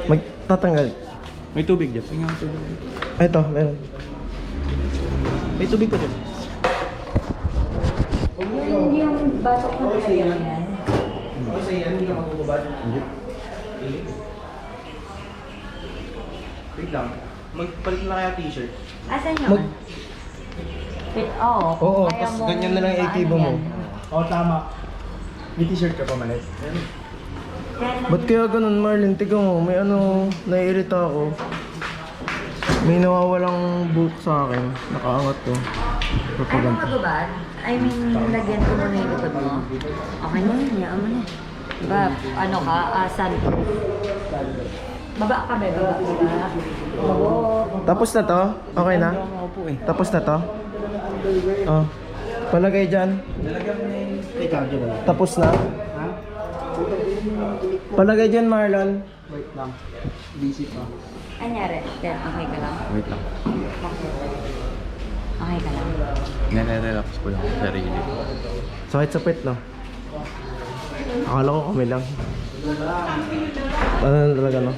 Magtatanggal. May tubig dyan. Tingnan mo tubig. Ito, meron. May tubig ko dyan. Hindi yung batok na nalagyan yan. Kasi yan, hindi ka magugubad. Wait lang. Magpalit na kaya t-shirt. Asan yun? Fit, oo. Oo, Kaya tapos mo- ganyan na lang yung ano activo mo. yan. Oo, tama. May t-shirt ka pa malit. Kaya Ba't kaya ganun, Marlon? Tignan mo, may ano, naiirita ako. May nawawalang buhok sa akin. Nakaangat to. Ano Propaganda. magubad? I mean, lagyan ko muna yung likod mo. Okay na yun, yaan mo na. Diba, ano ka, asan? Baba ka, beba. Oo. Tapos na to? Okay na? Opo eh. Tapos na to? Oh. Palagay dyan. Tapos na? Palagay dyan, Marlon. Wait lang. Busy pa. Anyari? Yan, okay ka lang? Wait lang. Okay ka lang? Nare-relax ko lang ang sarili. Sakit sa pet, no? Akala ko kami lang. Ano na talaga, no?